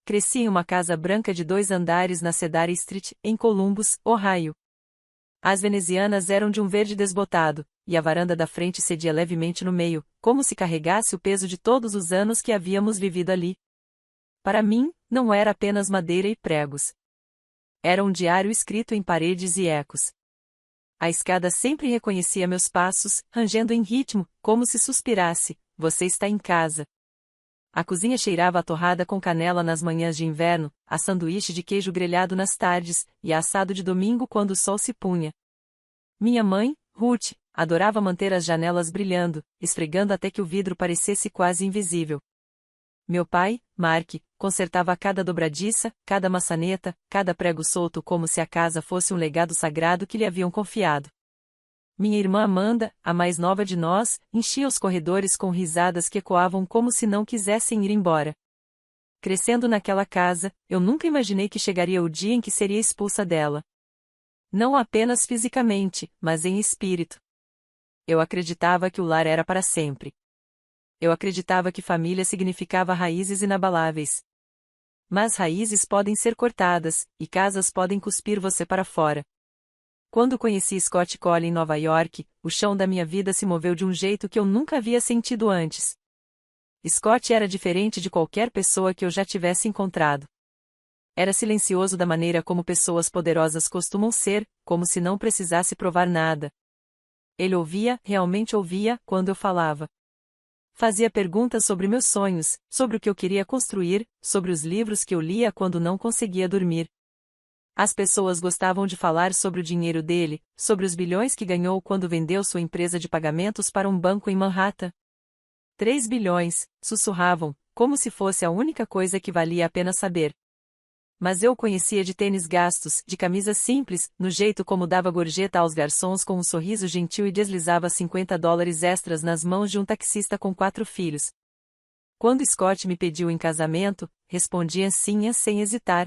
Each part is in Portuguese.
cresci em uma casa branca de 2 andares na Cedar Street, em Columbus, Ohio. As venezianas eram de um verde desbotado, e a varanda da frente cedia levemente no meio, como se carregasse o peso de todos os anos que havíamos vivido ali. Para mim, não era apenas madeira e pregos. Era um diário escrito em paredes e ecos. A escada sempre reconhecia meus passos, rangendo em ritmo, como se suspirasse: "Você está em casa." A cozinha cheirava a torrada com canela nas manhãs de inverno, a sanduíche de queijo grelhado nas tardes, e a assado de domingo quando o sol se punha. Minha mãe, Ruth, adorava manter as janelas brilhando, esfregando até que o vidro parecesse quase invisível. Meu pai, Mark, consertava cada dobradiça, cada maçaneta, cada prego solto como se a casa fosse um legado sagrado que lhe haviam confiado. Minha irmã Amanda, a mais nova de nós, enchia os corredores com risadas que ecoavam como se não quisessem ir embora. Crescendo naquela casa, eu nunca imaginei que chegaria o dia em que seria expulsa dela. Não apenas fisicamente, mas em espírito. Eu acreditava que o lar era para sempre. Eu acreditava que família significava raízes inabaláveis. Mas raízes podem ser cortadas, e casas podem cuspir você para fora. Quando conheci Scott Cole em Nova York, o chão da minha vida se moveu de um jeito que eu nunca havia sentido antes. Scott era diferente de qualquer pessoa que eu já tivesse encontrado. Era silencioso da maneira como pessoas poderosas costumam ser, como se não precisasse provar nada. Ele ouvia, realmente ouvia, quando eu falava. Fazia perguntas sobre meus sonhos, sobre o que eu queria construir, sobre os livros que eu lia quando não conseguia dormir. As pessoas gostavam de falar sobre o dinheiro dele, sobre os bilhões que ganhou quando vendeu sua empresa de pagamentos para um banco em Manhattan. 3 bilhões, sussurravam, como se fosse a única coisa que valia a pena saber. Mas eu o conhecia de tênis gastos, de camisas simples, no jeito como dava gorjeta aos garçons com um sorriso gentil e deslizava $50 extras nas mãos de um taxista com 4 filhos. Quando Scott me pediu em casamento, respondia sim sem hesitar.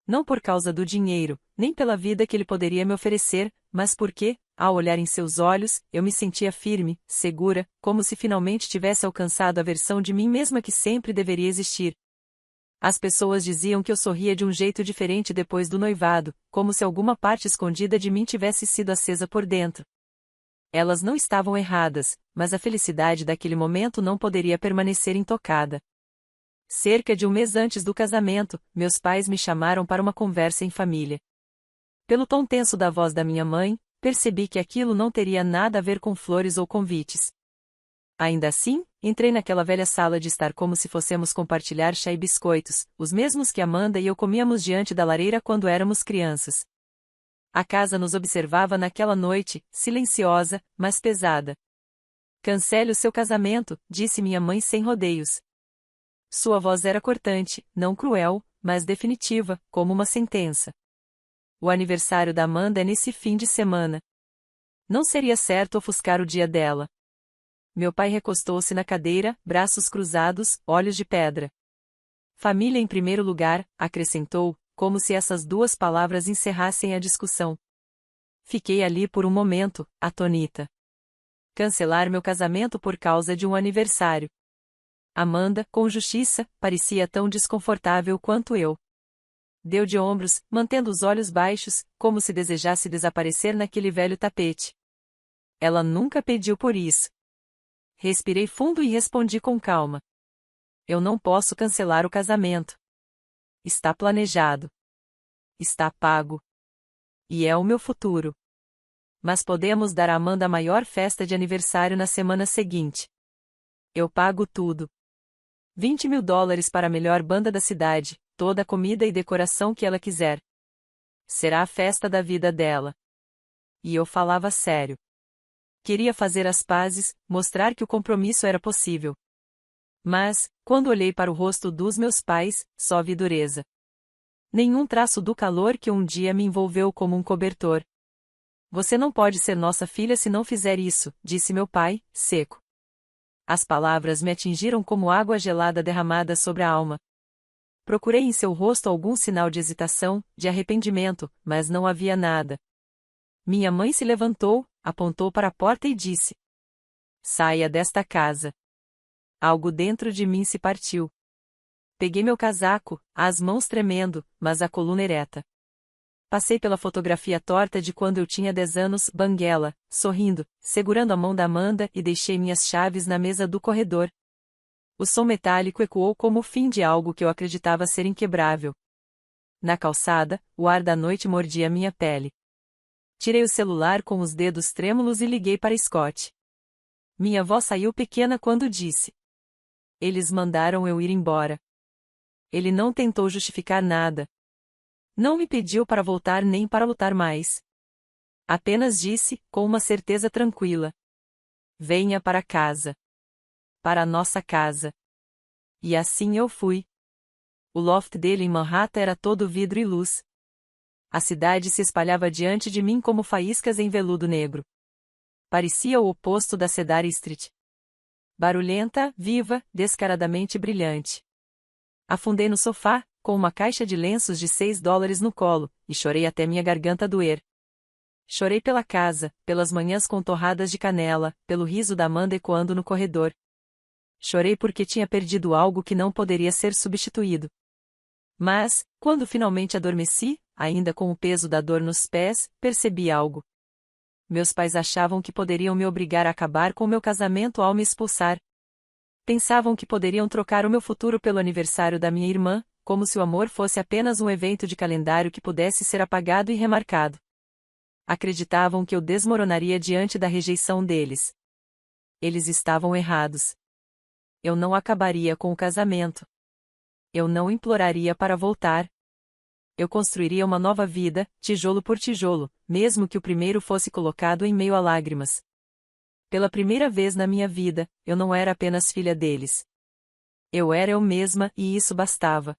Não por causa do dinheiro, nem pela vida que ele poderia me oferecer, mas porque, ao olhar em seus olhos, eu me sentia firme, segura, como se finalmente tivesse alcançado a versão de mim mesma que sempre deveria existir. As pessoas diziam que eu sorria de um jeito diferente depois do noivado, como se alguma parte escondida de mim tivesse sido acesa por dentro. Elas não estavam erradas, mas a felicidade daquele momento não poderia permanecer intocada. Cerca de um mês antes do casamento, meus pais me chamaram para uma conversa em família. Pelo tom tenso da voz da minha mãe, percebi que aquilo não teria nada a ver com flores ou convites. Ainda assim, entrei naquela velha sala de estar como se fossemos compartilhar chá e biscoitos, os mesmos que Amanda e eu comíamos diante da lareira quando éramos crianças. A casa nos observava naquela noite, silenciosa, mas pesada. "Cancele o seu casamento", disse minha mãe sem rodeios. Sua voz era cortante, não cruel, mas definitiva, como uma sentença. "O aniversário da Amanda é nesse fim de semana. Não seria certo ofuscar o dia dela." Meu pai recostou-se na cadeira, braços cruzados, olhos de pedra. "Família em primeiro lugar", acrescentou, como se essas 2 palavras encerrassem a discussão. Fiquei ali por um momento, atônita. Cancelar meu casamento por causa de um aniversário. Amanda, com justiça, parecia tão desconfortável quanto eu. Deu de ombros, mantendo os olhos baixos, como se desejasse desaparecer naquele velho tapete. Ela nunca pediu por isso. Respirei fundo e respondi com calma. "Eu não posso cancelar o casamento. Está planejado. Está pago. E é o meu futuro. Mas podemos dar a Amanda a maior festa de aniversário na semana seguinte. Eu pago tudo. $20.000 para a melhor banda da cidade, toda a comida e decoração que ela quiser. Será a festa da vida dela." E eu falava sério. Queria fazer as pazes, mostrar que o compromisso era possível. Mas, quando olhei para o rosto dos meus pais, só vi dureza. Nenhum traço do calor que um dia me envolveu como um cobertor. "Você não pode ser nossa filha se não fizer isso", disse meu pai, seco. As palavras me atingiram como água gelada derramada sobre a alma. Procurei em seu rosto algum sinal de hesitação, de arrependimento, mas não havia nada. Minha mãe se levantou, apontou para a porta e disse: "Saia desta casa." Algo dentro de mim se partiu. Peguei meu casaco, as mãos tremendo, mas a coluna ereta. Passei pela fotografia torta de quando eu tinha 10 anos, banguela, sorrindo, segurando a mão da Amanda e deixei minhas chaves na mesa do corredor. O som metálico ecoou como o fim de algo que eu acreditava ser inquebrável. Na calçada, o ar da noite mordia minha pele. Tirei o celular com os dedos trêmulos e liguei para Scott. Minha voz saiu pequena quando disse: "Eles mandaram eu ir embora." Ele não tentou justificar nada. Não me pediu para voltar nem para lutar mais. Apenas disse, com uma certeza tranquila: "Venha para casa. Para a nossa casa." E assim eu fui. O loft dele em Manhattan era todo vidro e luz. A cidade se espalhava diante de mim como faíscas em veludo negro. Parecia o oposto da Cedar Street. Barulhenta, viva, descaradamente brilhante. Afundei no sofá, com uma caixa de lenços de $6 no colo, e chorei até minha garganta doer. Chorei pela casa, pelas manhãs com torradas de canela, pelo riso da Amanda ecoando no corredor. Chorei porque tinha perdido algo que não poderia ser substituído. Mas, quando finalmente adormeci, ainda com o peso da dor nos pés, percebi algo. Meus pais achavam que poderiam me obrigar a acabar com meu casamento ao me expulsar. Pensavam que poderiam trocar o meu futuro pelo aniversário da minha irmã, como se o amor fosse apenas um evento de calendário que pudesse ser apagado e remarcado. Acreditavam que eu desmoronaria diante da rejeição deles. Eles estavam errados. Eu não acabaria com o casamento. Eu não imploraria para voltar. Eu construiria uma nova vida, tijolo por tijolo, mesmo que o primeiro fosse colocado em meio a lágrimas. Pela primeira vez na minha vida, eu não era apenas filha deles. Eu era eu mesma e isso bastava.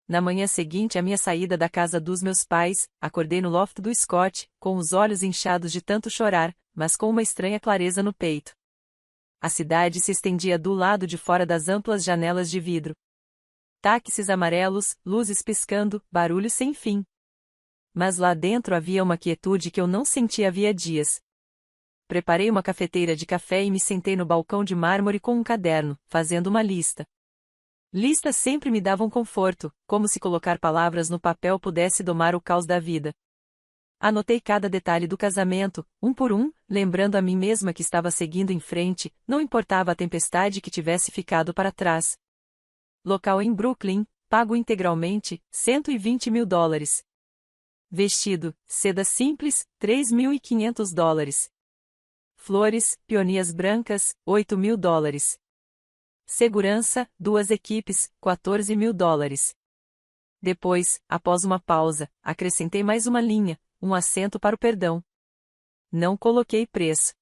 Na manhã seguinte à minha saída da casa dos meus pais, acordei no loft do Scott, com os olhos inchados de tanto chorar, mas com uma estranha clareza no peito. A cidade se estendia do lado de fora das amplas janelas de vidro. Táxis amarelos, luzes piscando, barulho sem fim. Mas lá dentro havia uma quietude que eu não sentia havia dias. Preparei uma cafeteira de café e me sentei no balcão de mármore com um caderno, fazendo uma lista. Listas sempre me davam conforto, como se colocar palavras no papel pudesse domar o caos da vida. Anotei cada detalhe do casamento, um por um, lembrando a mim mesma que estava seguindo em frente, não importava a tempestade que tivesse ficado para trás. Local em Brooklyn, pago integralmente, $120.000. Vestido, seda simples, $3.500. Flores, peonias brancas, $8.000. Segurança, 2 equipes, $14.000. Depois, após uma pausa, acrescentei mais uma linha, um acento para o perdão. Não coloquei preço.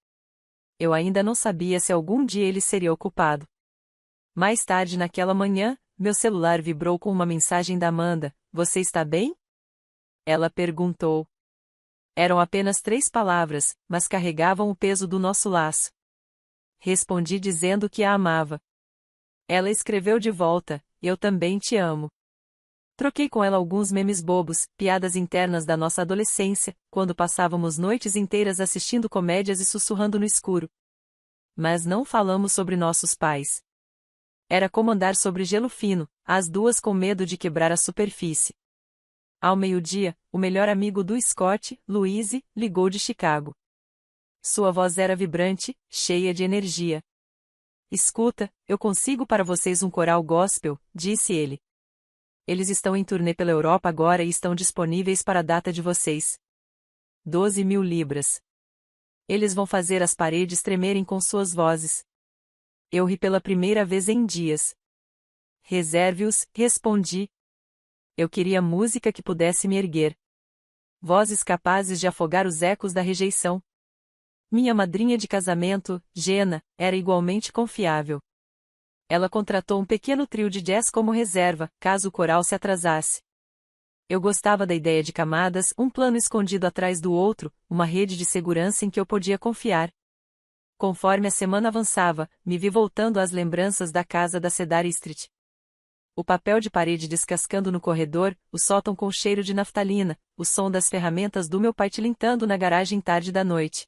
Eu ainda não sabia se algum dia ele seria ocupado. Mais tarde naquela manhã, meu celular vibrou com uma mensagem da Amanda: "Você está bem?" Ela perguntou. Eram apenas 3 palavras, mas carregavam o peso do nosso laço. Respondi dizendo que a amava. Ela escreveu de volta: "Eu também te amo." Troquei com ela alguns memes bobos, piadas internas da nossa adolescência, quando passávamos noites inteiras assistindo comédias e sussurrando no escuro. Mas não falamos sobre nossos pais. Era como andar sobre gelo fino, as duas com medo de quebrar a superfície. Ao meio-dia, o melhor amigo do Scott, Louise, ligou de Chicago. Sua voz era vibrante, cheia de energia. "Escuta, eu consigo para vocês um coral gospel", disse ele. "Eles estão em turnê pela Europa agora e estão disponíveis para a data de vocês. 12.000 libras. Eles vão fazer as paredes tremerem com suas vozes." Eu ri pela primeira vez em dias. "Reserve-os", respondi. Eu queria música que pudesse me erguer. Vozes capazes de afogar os ecos da rejeição. Minha madrinha de casamento, Jenna, era igualmente confiável. Ela contratou um pequeno trio de jazz como reserva, caso o coral se atrasasse. Eu gostava da ideia de camadas, um plano escondido atrás do outro, uma rede de segurança em que eu podia confiar. Conforme a semana avançava, me vi voltando às lembranças da casa da Cedar Street. O papel de parede descascando no corredor, o sótão com cheiro de naftalina, o som das ferramentas do meu pai tilintando na garagem tarde da noite.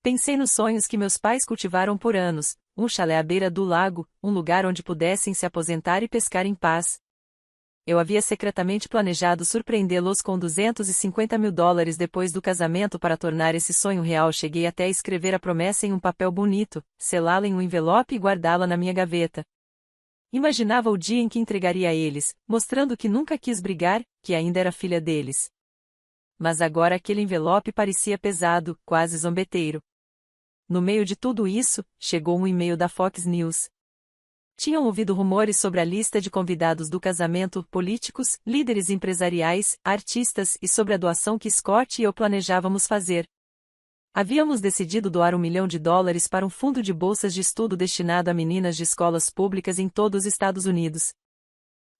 Pensei nos sonhos que meus pais cultivaram por anos, um chalé à beira do lago, um lugar onde pudessem se aposentar e pescar em paz. Eu havia secretamente planejado surpreendê-los com $250.000 depois do casamento para tornar esse sonho real. Cheguei até a escrever a promessa em um papel bonito, selá-la em um envelope e guardá-la na minha gaveta. Imaginava o dia em que entregaria a eles, mostrando que nunca quis brigar, que ainda era filha deles. Mas agora aquele envelope parecia pesado, quase zombeteiro. No meio de tudo isso, chegou um e-mail da Fox News. Tinham ouvido rumores sobre a lista de convidados do casamento, políticos, líderes empresariais, artistas e sobre a doação que Scott e eu planejávamos fazer. Havíamos decidido doar $1 milhão para um fundo de bolsas de estudo destinado a meninas de escolas públicas em todos os Estados Unidos.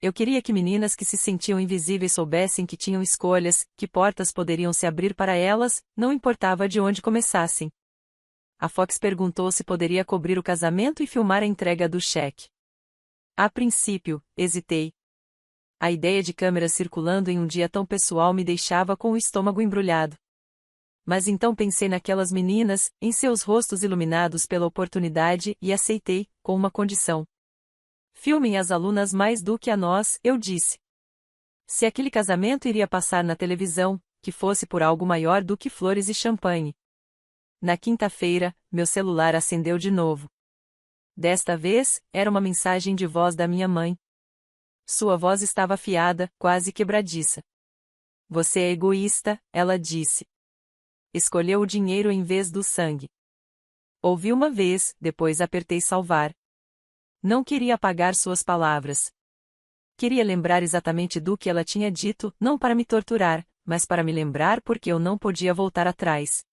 Eu queria que meninas que se sentiam invisíveis soubessem que tinham escolhas, que portas poderiam se abrir para elas, não importava de onde começassem. A Fox perguntou se poderia cobrir o casamento e filmar a entrega do cheque. A princípio, hesitei. A ideia de câmeras circulando em um dia tão pessoal me deixava com o estômago embrulhado. Mas então pensei naquelas meninas, em seus rostos iluminados pela oportunidade, e aceitei, com uma condição. Filmem as alunas mais do que a nós, eu disse. Se aquele casamento iria passar na televisão, que fosse por algo maior do que flores e champanhe. Na quinta-feira, meu celular acendeu de novo. Desta vez, era uma mensagem de voz da minha mãe. Sua voz estava afiada, quase quebradiça. Você é egoísta, ela disse. Escolheu o dinheiro em vez do sangue. Ouvi uma vez, depois apertei salvar. Não queria apagar suas palavras. Queria lembrar exatamente do que ela tinha dito, não para me torturar, mas para me lembrar porque eu não podia voltar atrás.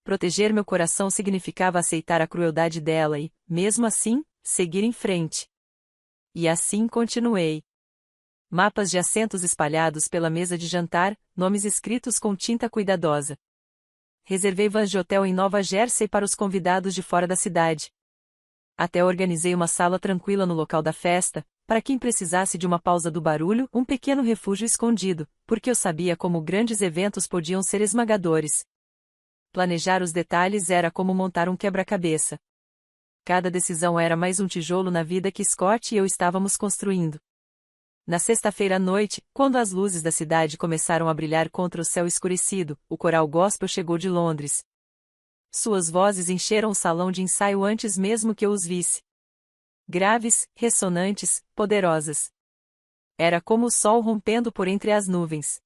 Proteger meu coração significava aceitar a crueldade dela e, mesmo assim, seguir em frente. E assim continuei. Mapas de assentos espalhados pela mesa de jantar, nomes escritos com tinta cuidadosa. Reservei vans de hotel em Nova Jersey para os convidados de fora da cidade. Até organizei uma sala tranquila no local da festa, para quem precisasse de uma pausa do barulho, um pequeno refúgio escondido, porque eu sabia como grandes eventos podiam ser esmagadores. Planejar os detalhes era como montar um quebra-cabeça. Cada decisão era mais um tijolo na vida que Scott e eu estávamos construindo. Na sexta-feira à noite, quando as luzes da cidade começaram a brilhar contra o céu escurecido, o coral gospel chegou de Londres. Suas vozes encheram o salão de ensaio antes mesmo que eu os visse. Graves, ressonantes, poderosas. Era como o sol rompendo por entre as nuvens.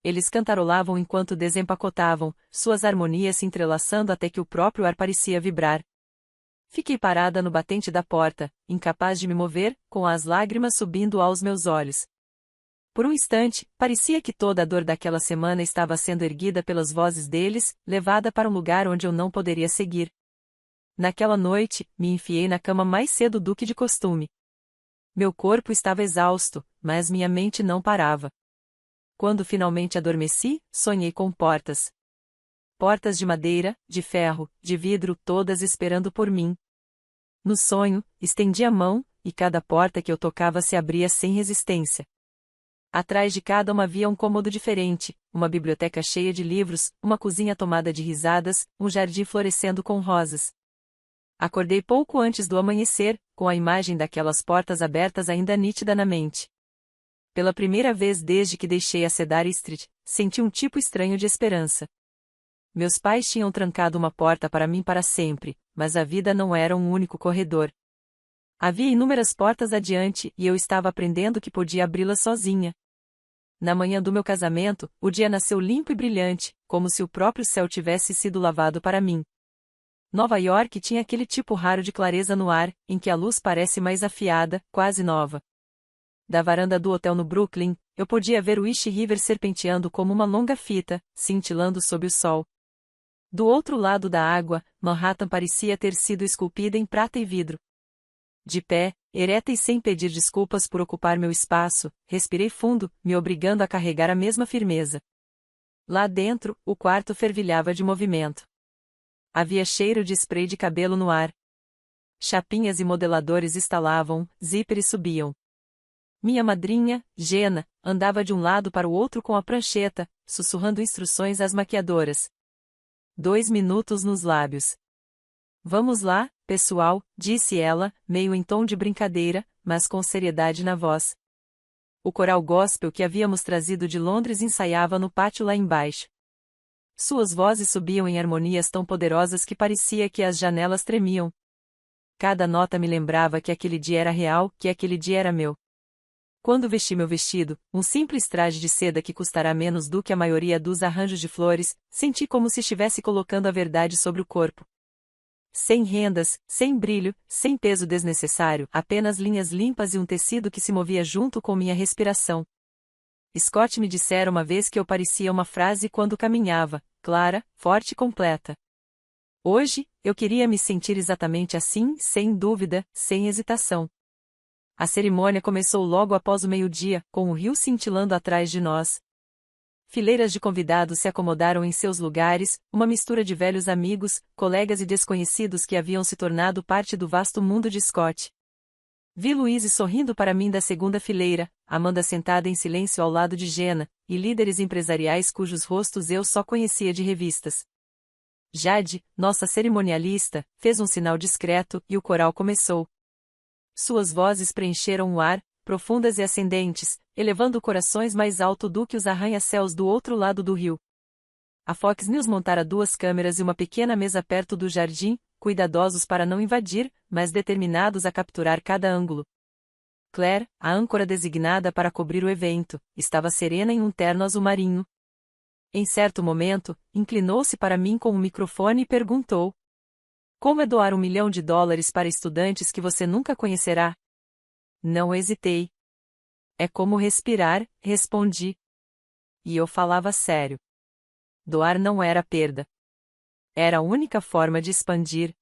Eles cantarolavam enquanto desempacotavam, suas harmonias se entrelaçando até que o próprio ar parecia vibrar. Fiquei parada no batente da porta, incapaz de me mover, com as lágrimas subindo aos meus olhos. Por um instante, parecia que toda a dor daquela semana estava sendo erguida pelas vozes deles, levada para um lugar onde eu não poderia seguir. Naquela noite, me enfiei na cama mais cedo do que de costume. Meu corpo estava exausto, mas minha mente não parava. Quando finalmente adormeci, sonhei com portas. Portas de madeira, de ferro, de vidro, todas esperando por mim. No sonho, estendi a mão, e cada porta que eu tocava se abria sem resistência. Atrás de cada uma havia um cômodo diferente, uma biblioteca cheia de livros, uma cozinha tomada de risadas, um jardim florescendo com rosas. Acordei pouco antes do amanhecer, com a imagem daquelas portas abertas ainda nítida na mente. Pela primeira vez desde que deixei a Cedar Street, senti um tipo estranho de esperança. Meus pais tinham trancado uma porta para mim para sempre, mas a vida não era um único corredor. Havia inúmeras portas adiante e eu estava aprendendo que podia abri-las sozinha. Na manhã do meu casamento, o dia nasceu limpo e brilhante, como se o próprio céu tivesse sido lavado para mim. Nova York tinha aquele tipo raro de clareza no ar, em que a luz parece mais afiada, quase nova. Da varanda do hotel no Brooklyn, eu podia ver o East River serpenteando como uma longa fita, cintilando sob o sol. Do outro lado da água, Manhattan parecia ter sido esculpida em prata e vidro. De pé, ereta e sem pedir desculpas por ocupar meu espaço, respirei fundo, me obrigando a carregar a mesma firmeza. Lá dentro, o quarto fervilhava de movimento. Havia cheiro de spray de cabelo no ar. Chapinhas e modeladores estalavam, zíperes subiam. Minha madrinha, Jenna, andava de um lado para o outro com a prancheta, sussurrando instruções às maquiadoras. 2 minutos nos lábios. Vamos lá, pessoal, disse ela, meio em tom de brincadeira, mas com seriedade na voz. O coral gospel que havíamos trazido de Londres ensaiava no pátio lá embaixo. Suas vozes subiam em harmonias tão poderosas que parecia que as janelas tremiam. Cada nota me lembrava que aquele dia era real, que aquele dia era meu. Quando vesti meu vestido, um simples traje de seda que custará menos do que a maioria dos arranjos de flores, senti como se estivesse colocando a verdade sobre o corpo. Sem rendas, sem brilho, sem peso desnecessário, apenas linhas limpas e um tecido que se movia junto com minha respiração. Scott me dissera uma vez que eu parecia uma frase quando caminhava, clara, forte e completa. Hoje, eu queria me sentir exatamente assim, sem dúvida, sem hesitação. A cerimônia começou logo após o meio-dia, com o rio cintilando atrás de nós. Fileiras de convidados se acomodaram em seus lugares, uma mistura de velhos amigos, colegas e desconhecidos que haviam se tornado parte do vasto mundo de Scott. Vi Louise sorrindo para mim da segunda fileira, Amanda sentada em silêncio ao lado de Jenna, e líderes empresariais cujos rostos eu só conhecia de revistas. Jade, nossa cerimonialista, fez um sinal discreto e o coral começou. Suas vozes preencheram o ar, profundas e ascendentes, elevando corações mais alto do que os arranha-céus do outro lado do rio. A Fox News montara 2 câmeras e uma pequena mesa perto do jardim, cuidadosos para não invadir, mas determinados a capturar cada ângulo. Claire, a âncora designada para cobrir o evento, estava serena em um terno azul marinho. Em certo momento, inclinou-se para mim com um microfone e perguntou: "Como é doar $1 milhão para estudantes que você nunca conhecerá?" Não hesitei. "É como respirar", respondi. E eu falava sério. Doar não era perda. Era a única forma de expandir.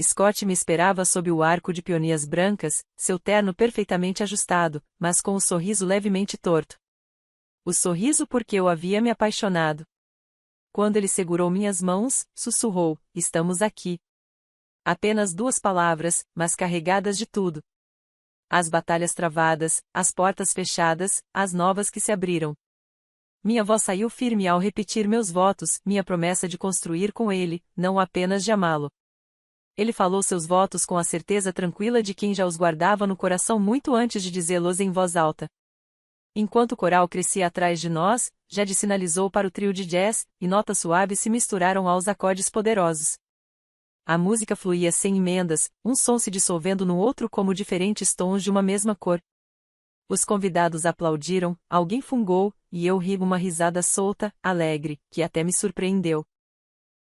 Scott me esperava sob o arco de peonias brancas, seu terno perfeitamente ajustado, mas com o sorriso levemente torto. O sorriso porque eu havia me apaixonado. Quando ele segurou minhas mãos, sussurrou: "Estamos aqui." Apenas 2 palavras, mas carregadas de tudo. As batalhas travadas, as portas fechadas, as novas que se abriram. Minha voz saiu firme ao repetir meus votos, minha promessa de construir com ele, não apenas de amá-lo. Ele falou seus votos com a certeza tranquila de quem já os guardava no coração muito antes de dizê-los em voz alta. Enquanto o coral crescia atrás de nós, Jade sinalizou para o trio de jazz, e notas suaves se misturaram aos acordes poderosos. A música fluía sem emendas, um som se dissolvendo no outro como diferentes tons de uma mesma cor. Os convidados aplaudiram, alguém fungou, e eu ri uma risada solta, alegre, que até me surpreendeu.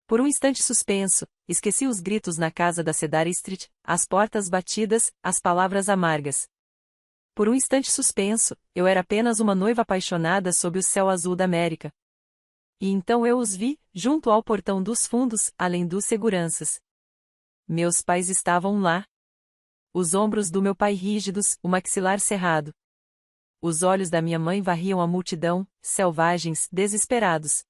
Por um instante suspenso, esqueci os gritos na casa da Cedar Street, as portas batidas, as palavras amargas. Por um instante suspenso, eu era apenas uma noiva apaixonada sob o céu azul da América. E então eu os vi, junto ao portão dos fundos, além dos seguranças. Meus pais estavam lá. Os ombros do meu pai rígidos, o maxilar cerrado. Os olhos da minha mãe varriam a multidão, selvagens, desesperados.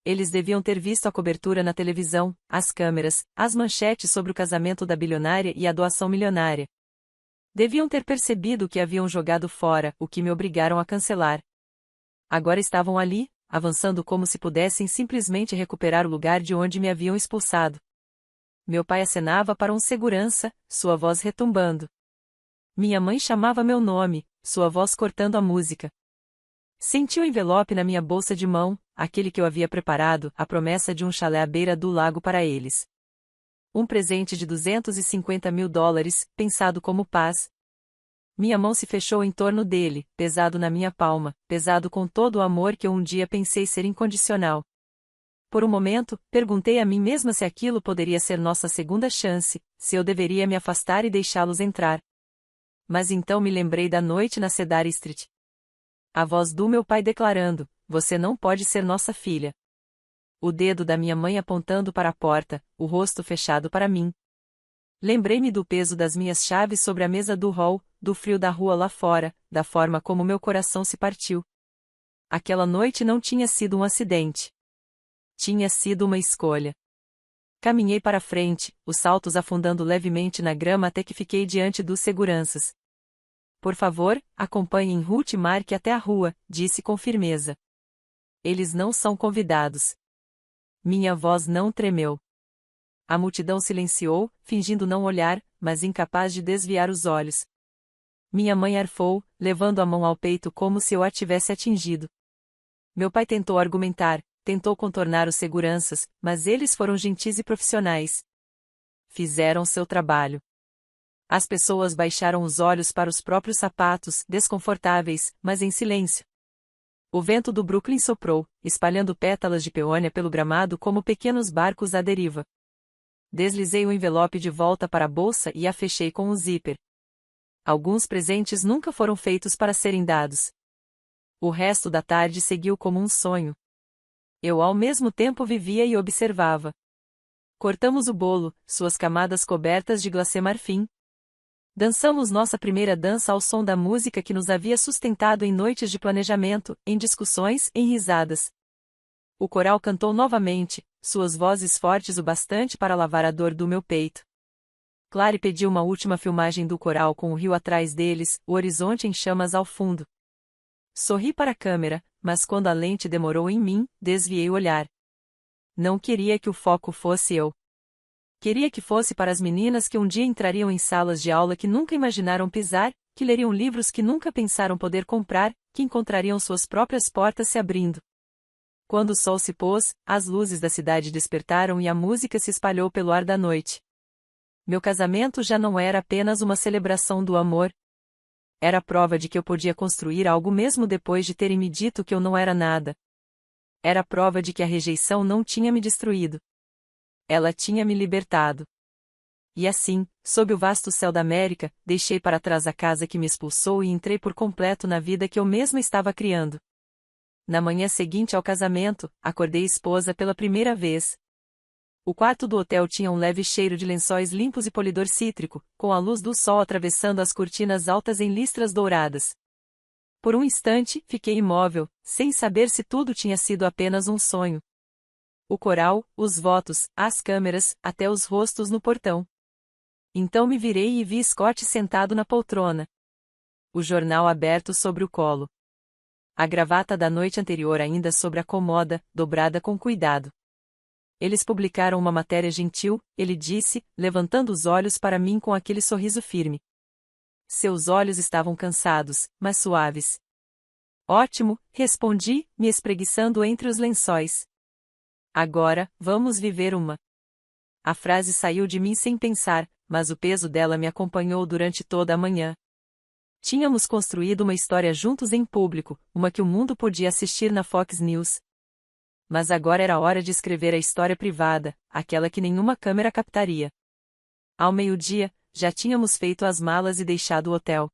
Eles deviam ter visto a cobertura na televisão, as câmeras, as manchetes sobre o casamento da bilionária e a doação milionária. Deviam ter percebido o que haviam jogado fora, o que me obrigaram a cancelar. Agora estavam ali, avançando como se pudessem simplesmente recuperar o lugar de onde me haviam expulsado. Meu pai acenava para um segurança, sua voz retumbando. Minha mãe chamava meu nome, sua voz cortando a música. Senti o envelope na minha bolsa de mão, aquele que eu havia preparado, a promessa de um chalé à beira do lago para eles. Um presente de $250 mil, pensado como paz. Minha mão se fechou em torno dele, pesado na minha palma, pesado com todo o amor que eu um dia pensei ser incondicional. Por um momento, perguntei a mim mesma se aquilo poderia ser nossa segunda chance, se eu deveria me afastar e deixá-los entrar. Mas então me lembrei da noite na Cedar Street. A voz do meu pai declarando: "Você não pode ser nossa filha." O dedo da minha mãe apontando para a porta, o rosto fechado para mim. Lembrei-me do peso das minhas chaves sobre a mesa do hall, do frio da rua lá fora, da forma como meu coração se partiu. Aquela noite não tinha sido um acidente. Tinha sido uma escolha. Caminhei para frente, os saltos afundando levemente na grama até que fiquei diante dos seguranças. "Por favor, acompanhem Ruth e Mark até a rua", disse com firmeza. "Eles não são convidados." Minha voz não tremeu. A multidão silenciou, fingindo não olhar, mas incapaz de desviar os olhos. Minha mãe arfou, levando a mão ao peito como se eu a tivesse atingido. Meu pai tentou argumentar, tentou contornar os seguranças, mas eles foram gentis e profissionais. Fizeram seu trabalho. As pessoas baixaram os olhos para os próprios sapatos, desconfortáveis, mas em silêncio. O vento do Brooklyn soprou, espalhando pétalas de peônia pelo gramado como pequenos barcos à deriva. Deslizei o envelope de volta para a bolsa e a fechei com um zíper. Alguns presentes nunca foram feitos para serem dados. O resto da tarde seguiu como um sonho. Eu ao mesmo tempo vivia e observava. Cortamos o bolo, suas camadas cobertas de glacê marfim. Dançamos nossa primeira dança ao som da música que nos havia sustentado em noites de planejamento, em discussões, em risadas. O coral cantou novamente, suas vozes fortes o bastante para lavar a dor do meu peito. Clary pediu uma última filmagem do coral com o rio atrás deles, o horizonte em chamas ao fundo. Sorri para a câmera, mas quando a lente demorou em mim, desviei o olhar. Não queria que o foco fosse eu. Queria que fosse para as meninas que um dia entrariam em salas de aula que nunca imaginaram pisar, que leriam livros que nunca pensaram poder comprar, que encontrariam suas próprias portas se abrindo. Quando o sol se pôs, as luzes da cidade despertaram e a música se espalhou pelo ar da noite. Meu casamento já não era apenas uma celebração do amor. Era a prova de que eu podia construir algo mesmo depois de terem me dito que eu não era nada. Era a prova de que a rejeição não tinha me destruído. Ela tinha me libertado. E assim, sob o vasto céu da América, deixei para trás a casa que me expulsou e entrei por completo na vida que eu mesma estava criando. Na manhã seguinte ao casamento, acordei esposa pela primeira vez. O quarto do hotel tinha um leve cheiro de lençóis limpos e polidor cítrico, com a luz do sol atravessando as cortinas altas em listras douradas. Por um instante, fiquei imóvel, sem saber se tudo tinha sido apenas um sonho. O coral, os votos, as câmeras, até os rostos no portão. Então me virei e vi Scott sentado na poltrona. O jornal aberto sobre o colo. A gravata da noite anterior ainda sobre a comoda, dobrada com cuidado. Eles publicaram uma matéria gentil, ele disse, levantando os olhos para mim com aquele sorriso firme. Seus olhos estavam cansados, mas suaves. Ótimo, respondi, me espreguiçando entre os lençóis. Agora, vamos viver uma. A frase saiu de mim sem pensar, mas o peso dela me acompanhou durante toda a manhã. Tínhamos construído uma história juntos em público, uma que o mundo podia assistir na Fox News. Mas agora era hora de escrever a história privada, aquela que nenhuma câmera captaria. Ao meio-dia, já tínhamos feito as malas e deixado o hotel.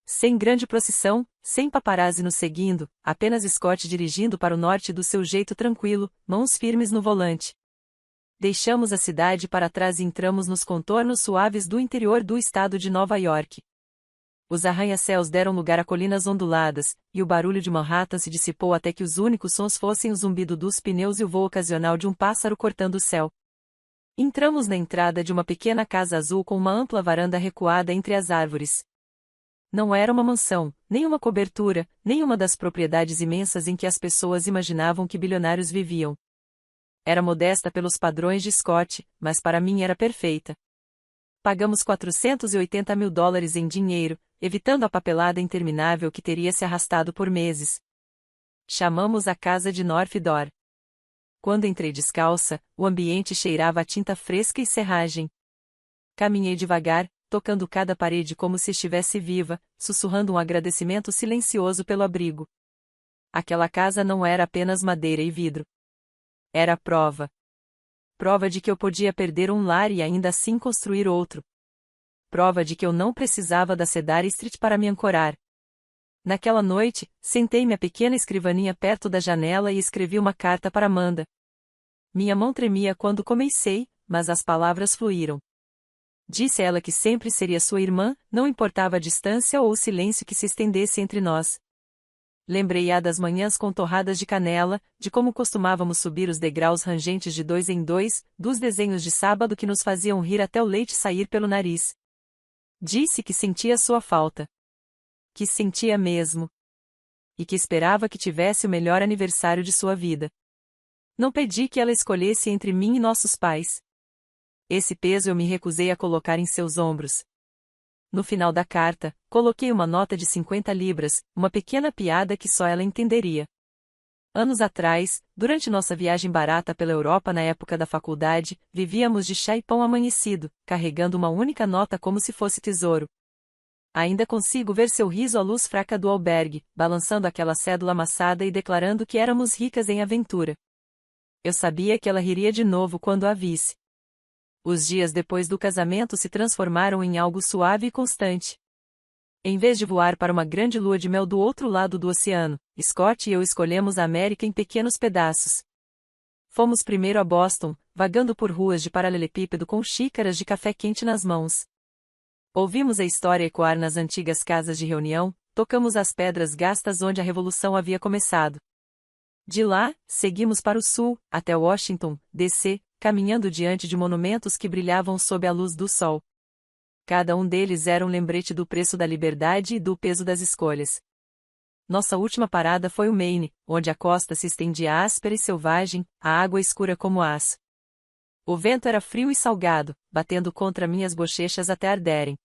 Sem grande procissão, sem paparazzi nos seguindo, apenas Scott dirigindo para o norte do seu jeito tranquilo, mãos firmes no volante. Deixamos a cidade para trás e entramos nos contornos suaves do interior do estado de Nova York. Os arranha-céus deram lugar a colinas onduladas, e o barulho de Manhattan se dissipou até que os únicos sons fossem o zumbido dos pneus e o voo ocasional de um pássaro cortando o céu. Entramos na entrada de uma pequena casa azul com uma ampla varanda recuada entre as árvores. Não era uma mansão, nem uma cobertura, nem uma das propriedades imensas em que as pessoas imaginavam que bilionários viviam. Era modesta pelos padrões de Scott, mas para mim era perfeita. Pagamos $480 mil em dinheiro, evitando a papelada interminável que teria se arrastado por meses. Chamamos a casa de North Door. Quando entrei descalça, o ambiente cheirava a tinta fresca e serragem. Caminhei devagar, tocando cada parede como se estivesse viva, sussurrando um agradecimento silencioso pelo abrigo. Aquela casa não era apenas madeira e vidro. Era prova. Prova de que eu podia perder um lar e ainda assim construir outro. Prova de que eu não precisava da Cedar Street para me ancorar. Naquela noite, sentei-me à pequena escrivaninha perto da janela e escrevi uma carta para Amanda. Minha mão tremia quando comecei, mas as palavras fluíram. Disse a ela que sempre seria sua irmã, não importava a distância ou o silêncio que se estendesse entre nós. Lembrei-a das manhãs com torradas de canela, de como costumávamos subir os degraus rangentes de 2 em 2, dos desenhos de sábado que nos faziam rir até o leite sair pelo nariz. Disse que sentia sua falta. Que sentia mesmo. E que esperava que tivesse o melhor aniversário de sua vida. Não pedi que ela escolhesse entre mim e nossos pais. Esse peso eu me recusei a colocar em seus ombros. No final da carta, coloquei uma nota de 50 libras, uma pequena piada que só ela entenderia. Anos atrás, durante nossa viagem barata pela Europa na época da faculdade, vivíamos de chá e pão amanhecido, carregando uma única nota como se fosse tesouro. Ainda consigo ver seu riso à luz fraca do albergue, balançando aquela cédula amassada e declarando que éramos ricas em aventura. Eu sabia que ela riria de novo quando a visse. Os dias depois do casamento se transformaram em algo suave e constante. Em vez de voar para uma grande lua de mel do outro lado do oceano, Scott e eu escolhemos a América em pequenos pedaços. Fomos primeiro a Boston, vagando por ruas de paralelepípedo com xícaras de café quente nas mãos. Ouvimos a história ecoar nas antigas casas de reunião, tocamos as pedras gastas onde a Revolução havia começado. De lá, seguimos para o sul, até Washington, D.C., caminhando diante de monumentos que brilhavam sob a luz do sol. Cada um deles era um lembrete do preço da liberdade e do peso das escolhas. Nossa última parada foi o Maine, onde a costa se estendia áspera e selvagem, a água escura como aço. O vento era frio e salgado, batendo contra minhas bochechas até arderem.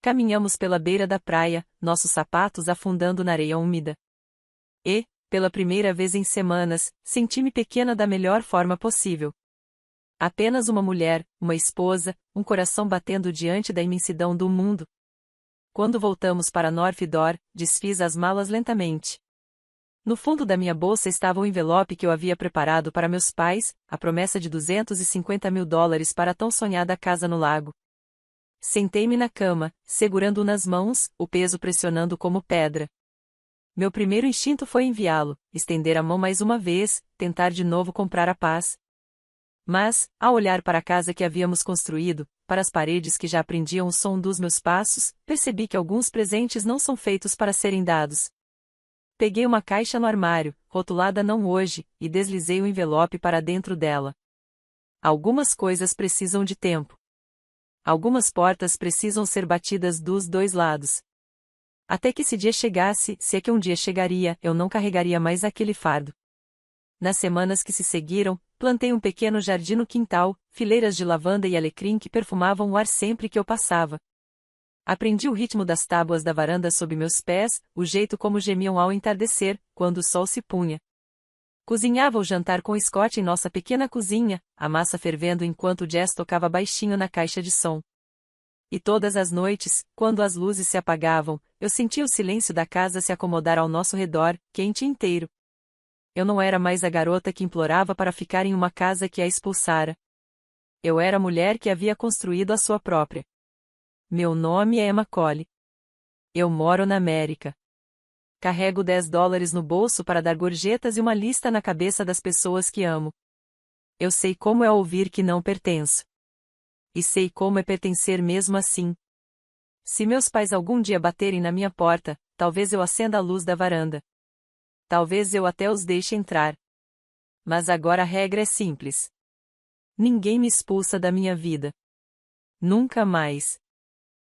Caminhamos pela beira da praia, nossos sapatos afundando na areia úmida. E, pela primeira vez em semanas, senti-me pequena da melhor forma possível. Apenas uma mulher, uma esposa, um coração batendo diante da imensidão do mundo. Quando voltamos para North Door, desfiz as malas lentamente. No fundo da minha bolsa estava o envelope que eu havia preparado para meus pais, a promessa de $250.000 para a tão sonhada casa no lago. Sentei-me na cama, segurando-o nas mãos, o peso pressionando como pedra. Meu primeiro instinto foi enviá-lo, estender a mão mais uma vez, tentar de novo comprar a paz. Mas, ao olhar para a casa que havíamos construído, para as paredes que já aprendiam o som dos meus passos, percebi que alguns presentes não são feitos para serem dados. Peguei uma caixa no armário, rotulada não hoje, e deslizei o envelope para dentro dela. Algumas coisas precisam de tempo. Algumas portas precisam ser batidas dos dois lados. Até que esse dia chegasse, se é que um dia chegaria, eu não carregaria mais aquele fardo. Nas semanas que se seguiram, plantei um pequeno jardim no quintal, fileiras de lavanda e alecrim que perfumavam o ar sempre que eu passava. Aprendi o ritmo das tábuas da varanda sob meus pés, o jeito como gemiam ao entardecer, quando o sol se punha. Cozinhava o jantar com Scott em nossa pequena cozinha, a massa fervendo enquanto o jazz tocava baixinho na caixa de som. E todas as noites, quando as luzes se apagavam, eu sentia o silêncio da casa se acomodar ao nosso redor, quente e inteiro. Eu não era mais a garota que implorava para ficar em uma casa que a expulsara. Eu era a mulher que havia construído a sua própria. Meu nome é Emma Cole. Eu moro na América. Carrego $10 no bolso para dar gorjetas e uma lista na cabeça das pessoas que amo. Eu sei como é ouvir que não pertenço. E sei como é pertencer mesmo assim. Se meus pais algum dia baterem na minha porta, talvez eu acenda a luz da varanda. Talvez eu até os deixe entrar. Mas agora a regra é simples. Ninguém me expulsa da minha vida. Nunca mais.